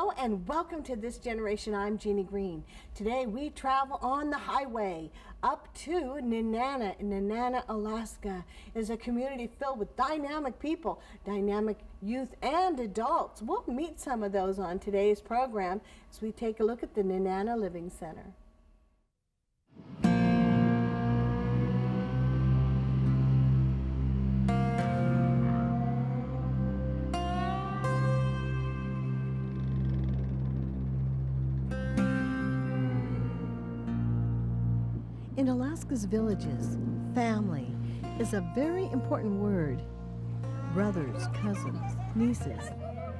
Hello and welcome to This Generation. I'm Jeannie Green. Today we travel on the highway up to Nenana. Nenana, Alaska is a community filled with dynamic people, dynamic youth and adults. We'll meet some of those on today's program as we take a look at the Nenana Living Center. In Alaska's villages, family is a very important word. Brothers, cousins, nieces,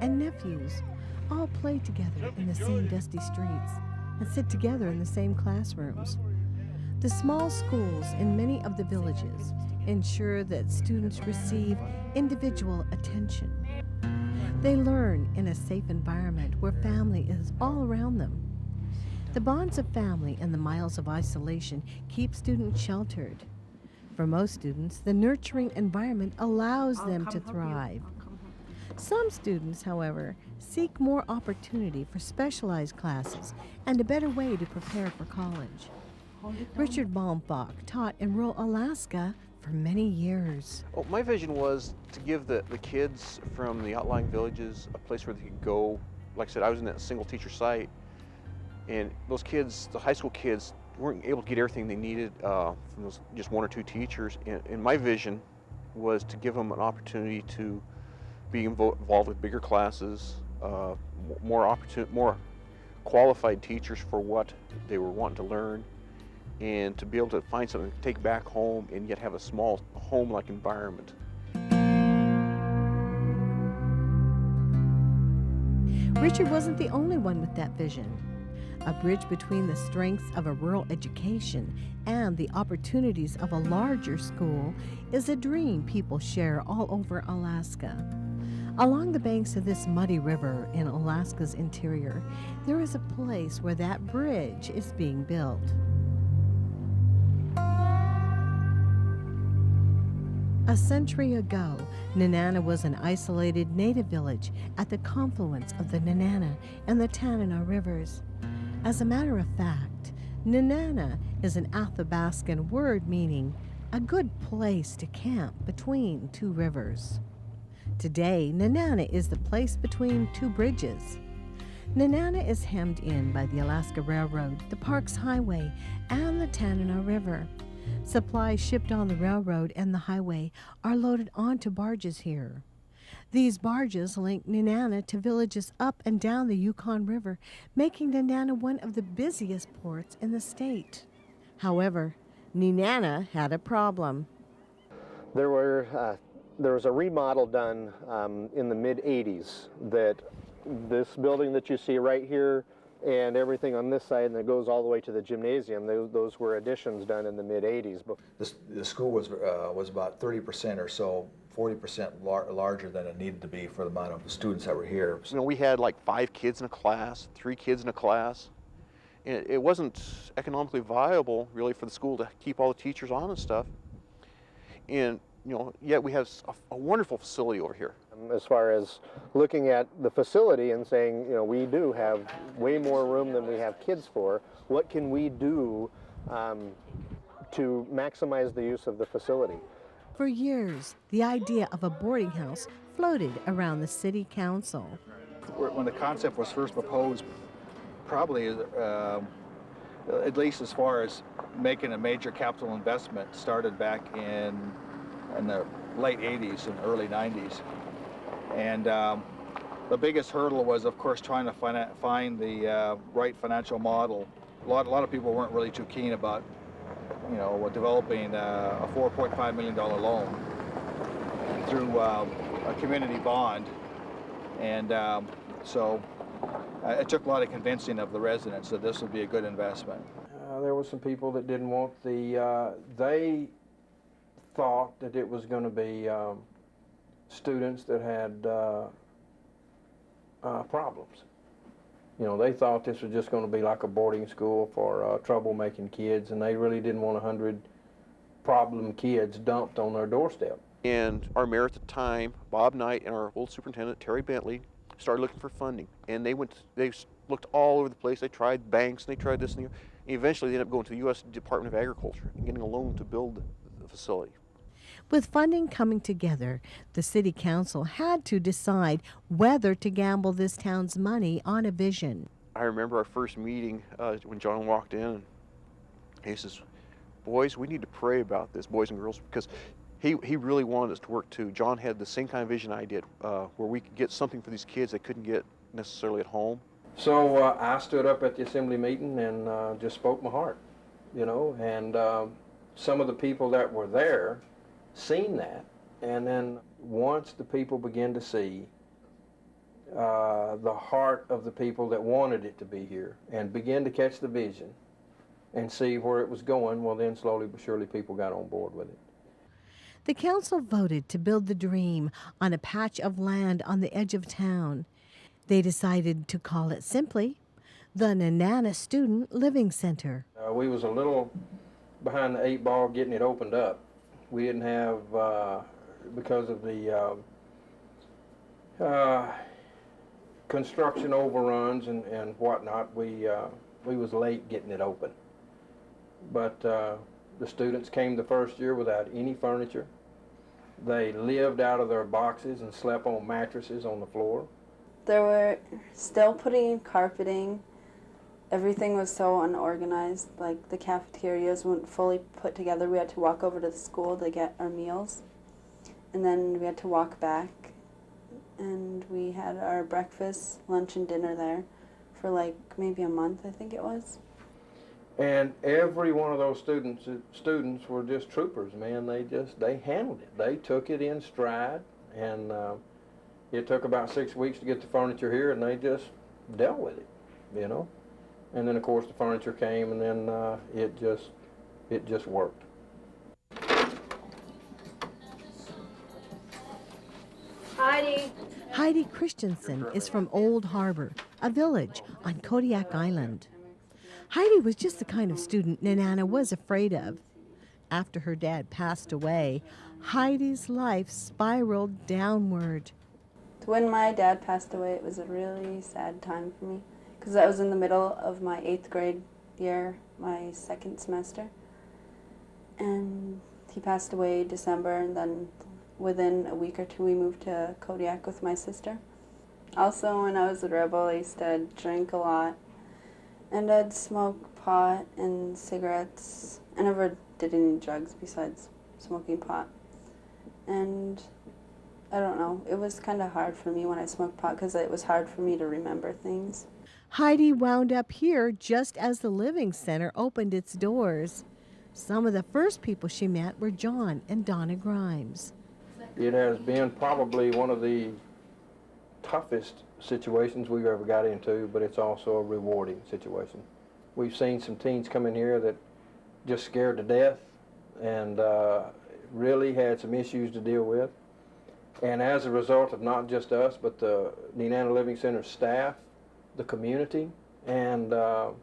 and nephews all play together in the same dusty streets and sit together in the same classrooms. The small schools in many of the villages ensure that students receive individual attention. They learn in a safe environment where family is all around them. The bonds of family and the miles of isolation keep students sheltered. For most students, the nurturing environment allows them to thrive. Some students, however, seek more opportunity for specialized classes and a better way to prepare for college. Richard Baumfach taught in rural Alaska for many years. Well, my vision was to give the kids from the outlying villages a place where they could go. Like I said, I was in that single teacher site. And those kids, the high school kids, weren't able to get everything they needed from those just one or two teachers. And my vision was to give them an opportunity to be involved with bigger classes, more qualified teachers for what they were wanting to learn, and to be able to find something to take back home and yet have a small home-like environment. Richard wasn't the only one with that vision. A bridge between the strengths of a rural education and the opportunities of a larger school is a dream people share all over Alaska. Along the banks of this muddy river in Alaska's interior, there is a place where that bridge is being built. A century ago, Nenana was an isolated native village at the confluence of the Nenana and the Tanana rivers. As a matter of fact, Nenana is an Athabascan word meaning a good place to camp between two rivers. Today, Nenana is the place between two bridges. Nenana is hemmed in by the Alaska Railroad, the Parks Highway, and the Tanana River. Supplies shipped on the railroad and the highway are loaded onto barges here. These barges link Nenana to villages up and down the Yukon River, making Nenana one of the busiest ports in the state. However, Nenana had a problem. There was a remodel done in the mid-'80s that this building that you see right here and everything on this side, and it goes all the way to the gymnasium, those were additions done in the mid-'80s. The school was about 30% or so, 40% larger than it needed to be for the amount of students that were here. You know, we had like 5 kids in a class, 3 kids in a class. And it wasn't economically viable really for the school to keep all the teachers on and stuff. And yet we have a wonderful facility over here. As far as looking at the facility and saying, we do have way more room than we have kids for, what can we do to maximize the use of the facility? For years, the idea of a boarding house floated around the city council. When the concept was first proposed, probably at least as far as making a major capital investment, started back in the late 80s and early 90s. And the biggest hurdle was, of course, trying to find the right financial model. A lot of people weren't really too keen about developing a $4.5 million loan through a community bond. And so it took a lot of convincing of the residents that this would be a good investment. There were some people that didn't want they thought that it was going to be students that had problems. They thought this was just going to be like a boarding school for troublemaking kids, and they really didn't want 100 problem kids dumped on their doorstep. And our mayor at the time, Bob Knight, and our old superintendent, Terry Bentley, started looking for funding, and they looked all over the place. They tried banks, and they tried this and that. And eventually they ended up going to the U.S. Department of Agriculture and getting a loan to build the facility. With funding coming together, the city council had to decide whether to gamble this town's money on a vision. I remember our first meeting when John walked in, and he says, "Boys, we need to pray about this, boys and girls," because he really wanted us to work too. John had the same kind of vision I did, where we could get something for these kids they couldn't get necessarily at home. So I stood up at the assembly meeting and just spoke my heart, you know, and some of the people that were there seen that, and then once the people began to see the heart of the people that wanted it to be here and began to catch the vision and see where it was going, well then slowly but surely people got on board with it. The council voted to build the dream on a patch of land on the edge of town. They decided to call it simply the Nenana Student Living Center. We was a little behind the 8 ball getting it opened up. We didn't have, because of the construction overruns and whatnot, we was late getting it open. But the students came the first year without any furniture. They lived out of their boxes and slept on mattresses on the floor. They were still putting in carpeting. Everything was so unorganized. Like the cafeterias weren't fully put together. We had to walk over to the school to get our meals. And then we had to walk back. And we had our breakfast, lunch, and dinner there for like maybe a month, I think it was. And every one of those students were just troopers, man. They handled it. They took it in stride, and it took about 6 weeks to get the furniture here, and they just dealt with it, you know. And then of course the furniture came, and then it just worked. Heidi Christiansen is from Old Harbor, a village on Kodiak Island. Heidi was just the kind of student Nenana was afraid of. After her dad passed away, Heidi's life spiraled downward. When my dad passed away, it was a really sad time for me because I was in the middle of my 8th grade year, my 2nd semester. And he passed away December, and then within a week or two we moved to Kodiak with my sister. Also, when I was a rebel, I used to drink a lot. And I'd smoke pot and cigarettes. I never did any drugs besides smoking pot. And I don't know, it was kind of hard for me when I smoked pot because it was hard for me to remember things. Heidi wound up here just as the Living Center opened its doors. Some of the first people she met were John and Donna Grimes. It has been probably one of the toughest situations we've ever got into, but it's also a rewarding situation. We've seen some teens come in here that just scared to death and really had some issues to deal with. And as a result of not just us, but the Nenana Living Center staff, the community, and the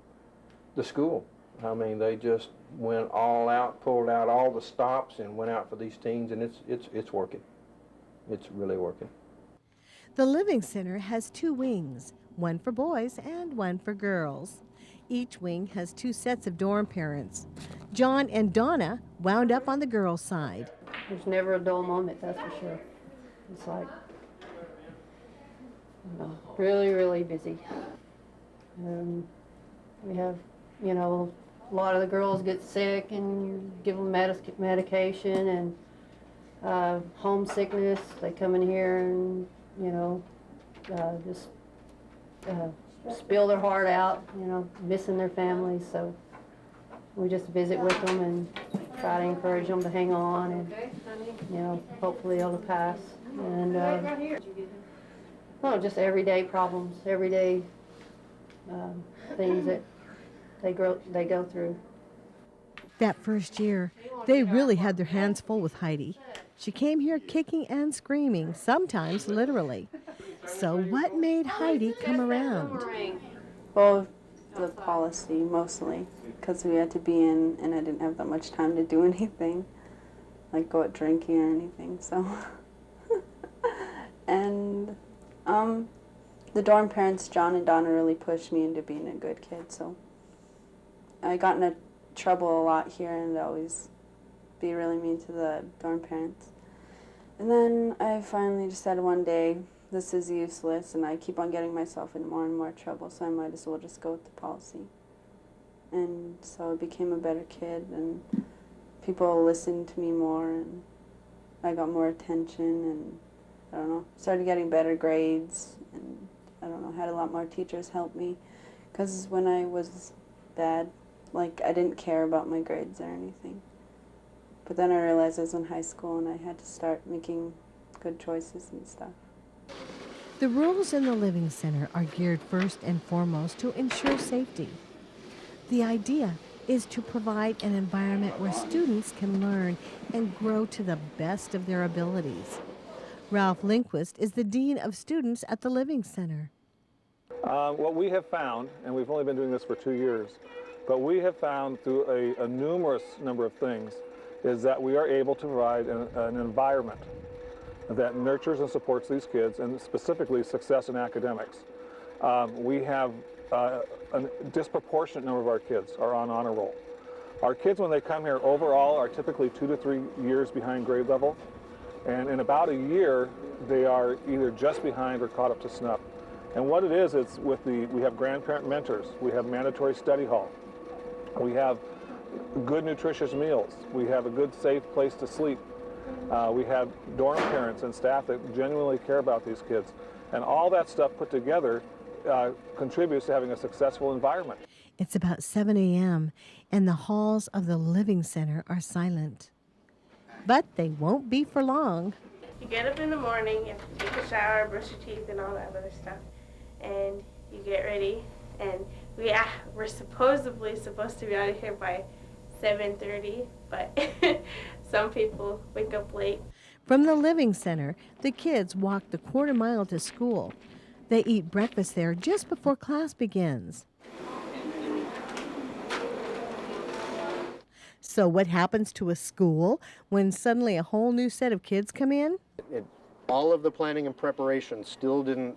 school. I mean, they just went all out, pulled out all the stops, and went out for these teens, and it's working. It's really working. The Living Center has 2 wings, one for boys and one for girls. Each wing has 2 sets of dorm parents. John and Donna wound up on the girls' side. There's never a dull moment, that's for sure. It's like, really, really busy. We have, a lot of the girls get sick and give them medication and homesickness. They come in here and, just spill their heart out, missing their families. So we just visit with them and try to encourage them to hang on and, hopefully it'll pass. And, just everyday problems, everyday things that they go through. That first year, they really had their hands full with Heidi. She came here kicking and screaming, sometimes literally. So what made Heidi come around? Well, the policy mostly, because we had to be in and I didn't have that much time to do anything, like go out drinking or anything, so. And The dorm parents, John and Donna, really pushed me into being a good kid, so I got into trouble a lot here and I'd always be really mean to the dorm parents. And then I finally decided one day, this is useless, and I keep on getting myself in more and more trouble, so I might as well just go with the policy. And so I became a better kid, and people listened to me more, and I got more attention, and I don't know, started getting better grades, and I don't know, had a lot more teachers help me. Because when I was bad, like, I didn't care about my grades or anything. But then I realized I was in high school, and I had to start making good choices and stuff. The rules in the Living Center are geared first and foremost to ensure safety. The idea is to provide an environment where students can learn and grow to the best of their abilities. Ralph Linquist is the Dean of Students at the Living Center. What we have found, and we've only been doing this for 2 years, but we have found through a numerous number of things, is that we are able to provide an environment that nurtures and supports these kids, and specifically success in academics. We have a disproportionate number of our kids are on honor roll. Our kids, when they come here, overall are typically 2 to 3 years behind grade level, and in about a year, they are either just behind or caught up to snuff. And what it is, it's we have grandparent mentors, we have mandatory study hall, we have good nutritious meals, we have a good safe place to sleep, we have dorm parents and staff that genuinely care about these kids. And all that stuff put together contributes to having a successful environment. It's about 7 a.m. and the halls of the Living Center are silent. But they won't be for long. You get up in the morning, you have to take a shower, brush your teeth, and all that other stuff. And you get ready, and we're supposedly supposed to be out of here by 7:30, but some people wake up late. From the Living Center, the kids walk the quarter mile to school. They eat breakfast there just before class begins. So what happens to a school when suddenly a whole new set of kids come in? All of the planning and preparation still didn't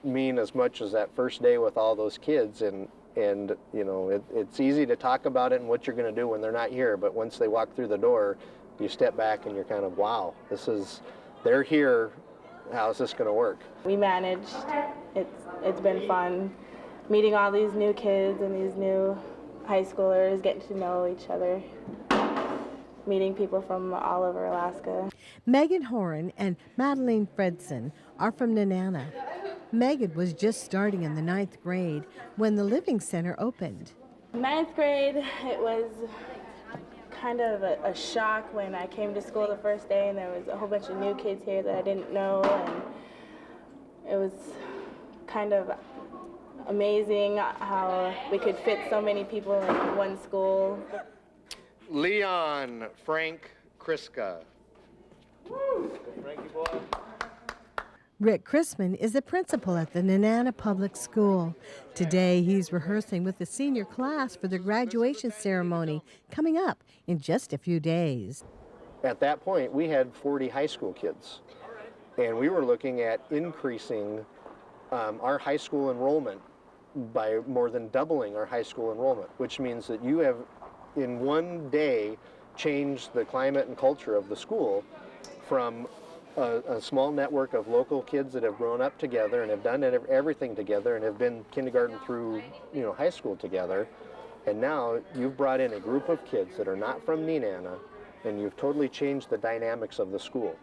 mean as much as that first day with all those kids, and you know, it's easy to talk about it and what you're going to do when they're not here, but once they walk through the door, you step back and you're kind of, wow, they're here, how's this going to work? We managed. It's been fun meeting all these new kids and these new high schoolers, getting to know each other, meeting people from all over Alaska. Megan Horan and Madeline Fredson are from Nenana. Megan was just starting in the 9th grade when the Living Center opened. 9th grade, it was kind of a shock when I came to school the first day and there was a whole bunch of new kids here that I didn't know, and it was kind of amazing how we could fit so many people in one school. Leon Frank Kriska. Woo! Frankie boy. Rick Chrisman is the principal at the Nenana Public School. Today he's rehearsing with the senior class for the graduation ceremony coming up in just a few days. At that point, we had 40 high school kids, and we were looking at increasing our high school enrollment by more than doubling our high school enrollment, which means that you have, in one day, changed the climate and culture of the school from a small network of local kids that have grown up together and have done everything together and have been kindergarten through, you know, high school together. And now you've brought in a group of kids that are not from Nenana, and you've totally changed the dynamics of the school.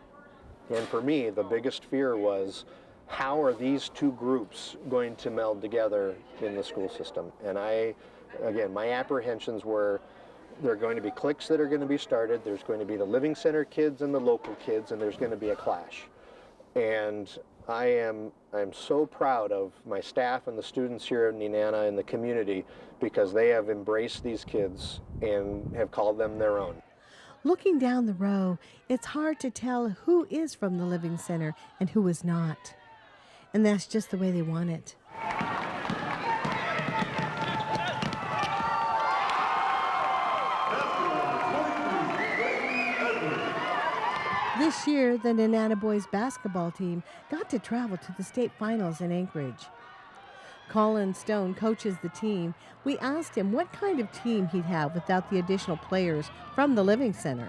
And for me, the biggest fear was, how are these two groups going to meld together in the school system? And again, my apprehensions were, there are going to be cliques that are going to be started, there's going to be the Living Center kids and the local kids, and there's going to be a clash. And I'm so proud of my staff and the students here in Nenana and the community, because they have embraced these kids and have called them their own. Looking down the row, it's hard to tell who is from the Living Center and who is not. And that's just the way they want it. This year, the Nenana boys basketball team got to travel to the state finals in Anchorage. Collin Stone coaches the team. We asked him what kind of team he'd have without the additional players from the Living Center.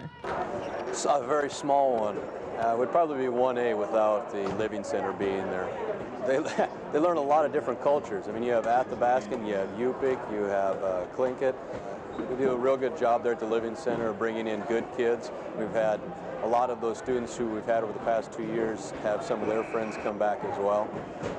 It's a very small one. Would probably be 1A without the Living Center being there. They learn a lot of different cultures. I mean, you have Athabascan, you have Yupik, you have Tlingit. We do a real good job there at the Living Center of bringing in good kids. We've had a lot of those students who we've had over the past 2 years have some of their friends come back as well.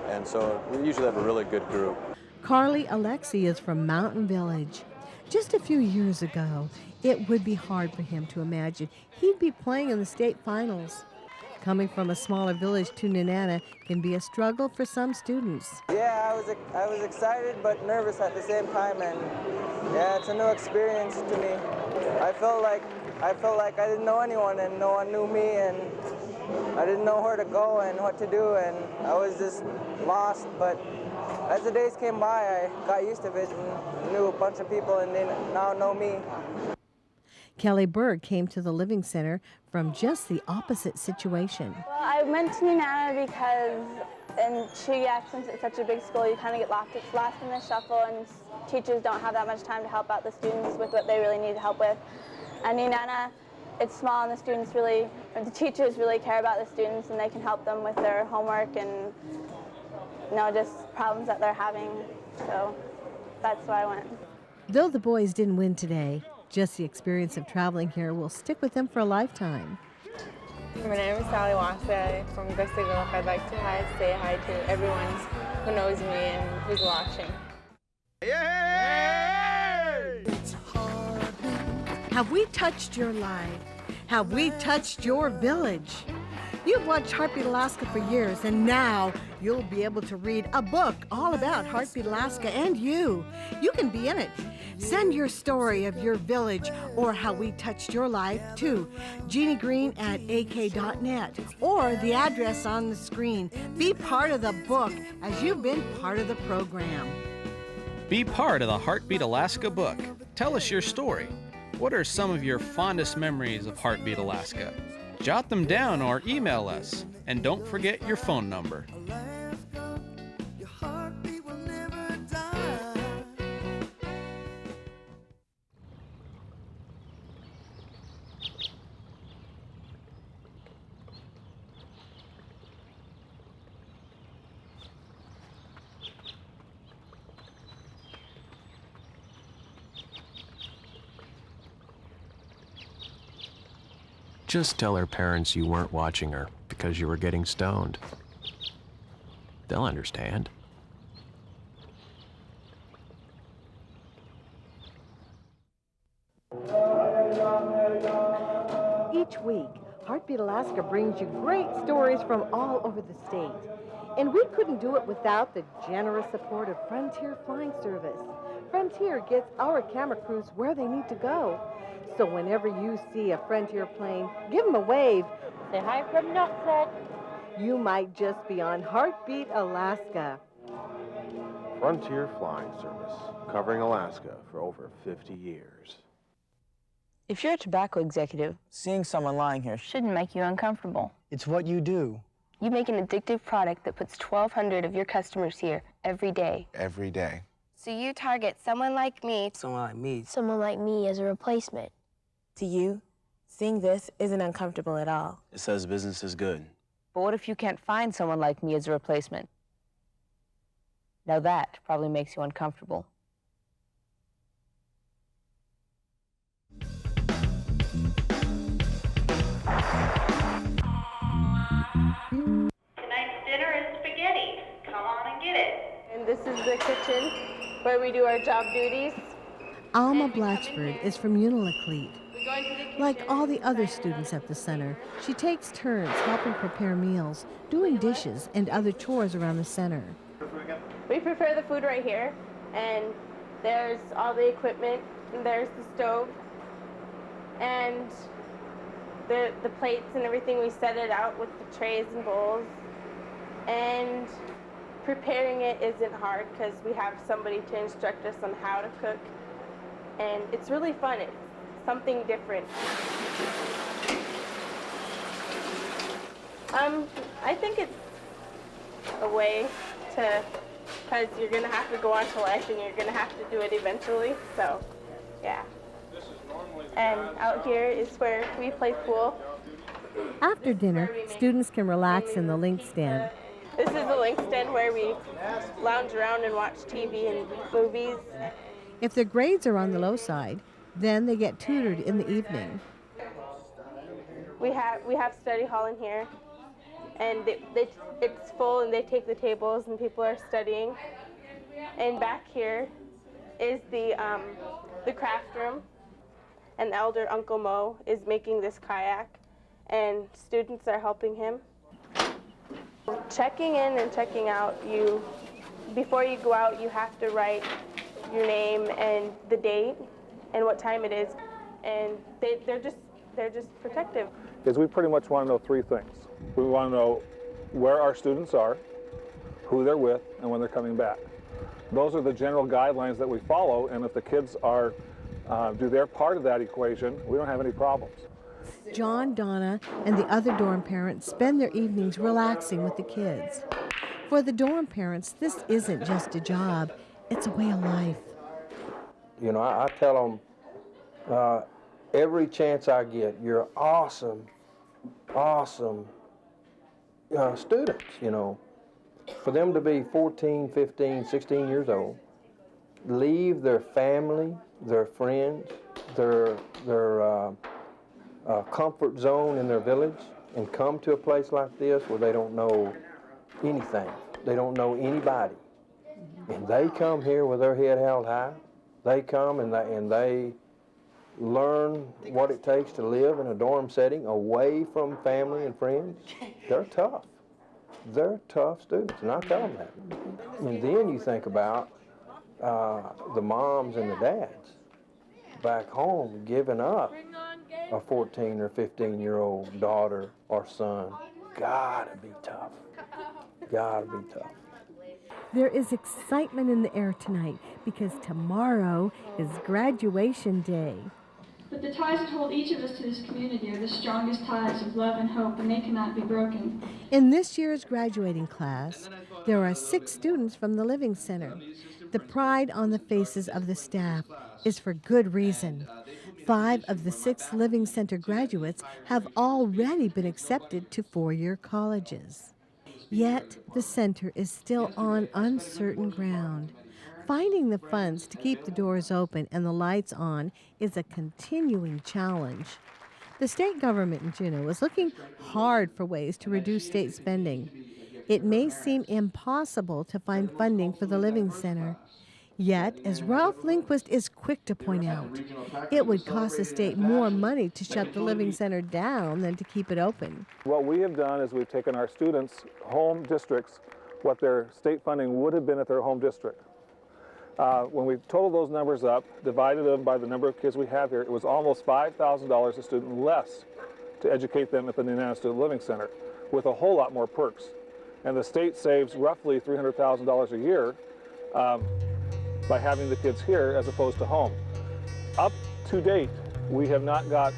And so we usually have a really good group. Carlie Alexie is from Mountain Village. Just a few years ago, it would be hard for him to imagine he'd be playing in the state finals. Coming from a smaller village to Nenana can be a struggle for some students. Yeah, I was excited but nervous at the same time, and yeah, it's a new experience to me. I felt like I didn't know anyone and no one knew me, and I didn't know where to go and what to do, and I was just lost. But as the days came by, I got used to it and knew a bunch of people, and they now know me. Kelly Berg came to the Living Center from just the opposite situation. Well, I went to Nenana because in Chuyak, since it's such a big school, you kind of get lost in the shuffle, and teachers don't have that much time to help out the students with what they really need help with. And Nenana, it's small, and the teachers really care about the students, and they can help them with their homework and just problems that they're having. So that's why I went. Though the boys didn't win today, just the experience of traveling here will stick with them for a lifetime. My name is Sally Wasa from Gustagalok. I'd like to say hi to everyone who knows me and who's watching. Have we touched your life? Have we touched your village? You've watched Heartbeat Alaska for years, and now you'll be able to read a book all about Heartbeat Alaska and you. You can be in it. Send your story of your village or how we touched your life to jeanniegreen@ak.net or the address on the screen. Be part of the book as you've been part of the program. Be part of the Heartbeat Alaska book. Tell us your story. What are some of your fondest memories of Heartbeat Alaska? Jot them down or email us. And don't forget your phone number. Just tell her parents you weren't watching her because you were getting stoned. They'll understand. Each week, Heartbeat Alaska brings you great stories from all over the state. And we couldn't do it without the generous support of Frontier Flying Service. Frontier gets our camera crews where they need to go. So whenever you see a Frontier plane, give them a wave. Say hi from Nutset. You might just be on Heartbeat Alaska. Frontier Flying Service, covering Alaska for over 50 years. If you're a tobacco executive, seeing someone lying here shouldn't make you uncomfortable. It's what you do. You make an addictive product that puts 1,200 of your customers here every day. Every day. So you target someone like me. Someone like me. Someone like me as a replacement. To you, seeing this isn't uncomfortable at all. It says business is good. But what if you can't find someone like me as a replacement? Now that probably makes you uncomfortable. Tonight's dinner is spaghetti. Come on and get it. And this is the kitchen where we do our job duties. Alma Blatchford is from Unalakleet. Like all the other students at the center, she takes turns helping prepare meals, doing dishes, and other chores around the center. We prepare the food right here, and there's all the equipment, and there's the stove, and the plates and everything. We set it out with the trays and bowls, and preparing it isn't hard because we have somebody to instruct us on how to cook, and it's really fun. It's something different. I think it's a way to, because you're going to have to go on to life and you're going to have to do it eventually, so yeah. And out here is where we play pool. After dinner, students can relax in the link stand. This is the link stand where we lounge around and watch TV and movies. If their grades are on the low side, then they get tutored in the evening. We have study hall in here, and it's full, and they take the tables, and people are studying. And back here is the craft room, and elder Uncle Mo is making this kayak, and students are helping him. Checking in and checking out, before you go out, you have to write your name and the date and what time it is, and they're just protective. Is we pretty much want to know three things. We want to know where our students are, who they're with, and when they're coming back. Those are the general guidelines that we follow, and if the kids are do their part of that equation, we don't have any problems. John, Donna, and the other dorm parents spend their evenings relaxing with the kids. For the dorm parents, this isn't just a job, it's a way of life. You know, I tell them every chance I get, you're awesome students, you know. For them to be 14, 15, 16 years old, leave their family, their friends, their comfort zone in their village, and come to a place like this where they don't know anything. They don't know anybody. And they come here with their head held high. They come and they learn what it takes to live in a dorm setting away from family and friends. They're tough. They're tough students, and I tell them that. And then you think about the moms and the dads back home giving up a 14 or 15-year-old daughter or son. Gotta be tough. Gotta be tough. There is excitement in the air tonight because tomorrow is graduation day. But the ties that hold each of us to this community are the strongest ties of love and hope, and they cannot be broken. In this year's graduating class, there are 6 students from the Living Center. The pride on the faces of the staff is for good reason. 5 of the 6 Living Center graduates have already been accepted to 4-year colleges. Yet, the center is still on uncertain ground. Finding the funds to keep the doors open and the lights on is a continuing challenge. The state government in Juneau is looking hard for ways to reduce state spending. It may seem impossible to find funding for the Living Center. Yet, as Ralph Linquist is quick to point out, it would cost the state more money to shut the Living Center down than to keep it open. What we have done is we've taken our students' home districts, what their state funding would have been at their home district. When we totaled those numbers up, divided them by the number of kids we have here, it was almost $5,000 a student less to educate them at the Nenana Student Living Center, with a whole lot more perks. And the state saves roughly $300,000 a year by having the kids here as opposed to home. Up to date, we have not got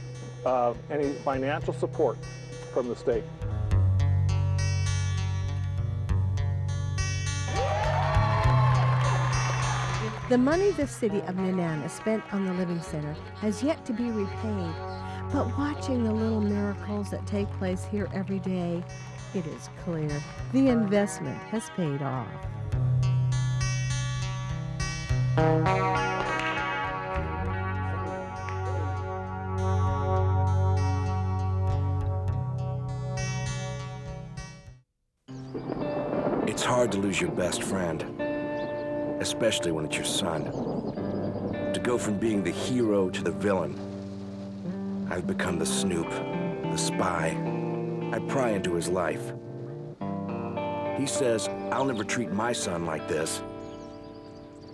any financial support from the state. The money the city of Nenana spent on the Living Center has yet to be repaid, but watching the little miracles that take place here every day, it is clear the investment has paid off. It's hard to lose your best friend, especially when it's your son. To go from being the hero to the villain. I've become the snoop, the spy. I pry into his life. He says, I'll never treat my son like this.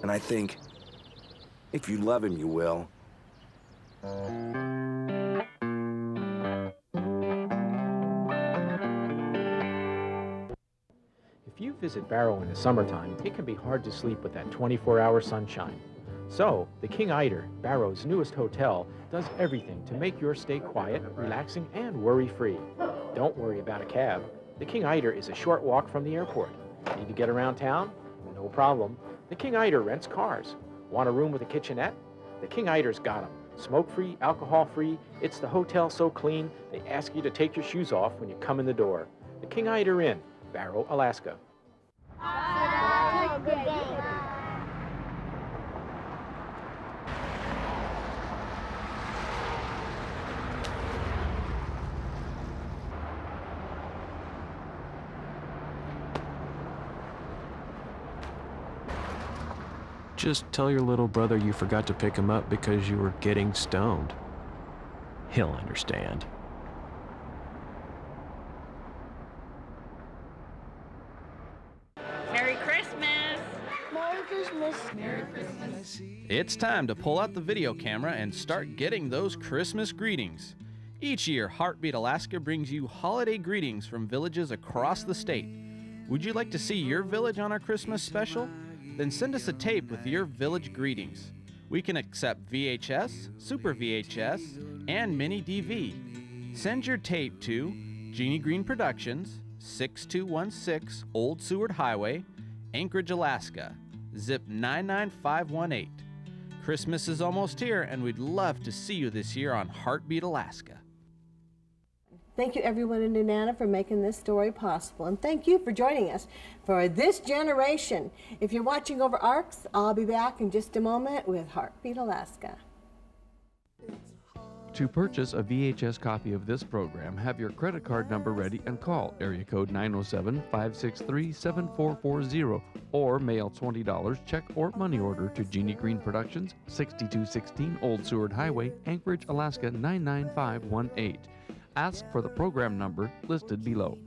And I think, if you love him, you will. If you visit Barrow in the summertime, it can be hard to sleep with that 24-hour sunshine. So, the King Eider, Barrow's newest hotel, does everything to make your stay quiet, relaxing, and worry-free. Don't worry about a cab. The King Eider is a short walk from the airport. Need to get around town? No problem. The King Eider rents cars. Want a room with a kitchenette? The King Eider's got them. Smoke-free, alcohol-free. It's the hotel so clean, they ask you to take your shoes off when you come in the door. The King Eider Inn, Barrow, Alaska. Just tell your little brother you forgot to pick him up because you were getting stoned. He'll understand. Merry Christmas! Merry Christmas! Merry Christmas! It's time to pull out the video camera and start getting those Christmas greetings. Each year, Heartbeat Alaska brings you holiday greetings from villages across the state. Would you like to see your village on our Christmas special? Then send us a tape with your village greetings. We can accept VHS, Super VHS, and Mini DV. Send your tape to Jeannie Green Productions, 6216 Old Seward Highway, Anchorage, Alaska, zip 99518. Christmas is almost here, and we'd love to see you this year on Heartbeat Alaska. Thank you, everyone in Nenana, for making this story possible. And thank you for joining us for This Generation. If you're watching over ARCS, I'll be back in just a moment with Heartbeat Alaska. To purchase a VHS copy of this program, have your credit card number ready and call area code 907-563-7440 or mail $20 check or money order to Jeannie Green Productions, 6216 Old Seward Highway, Anchorage, Alaska 99518. Ask for the program number listed below.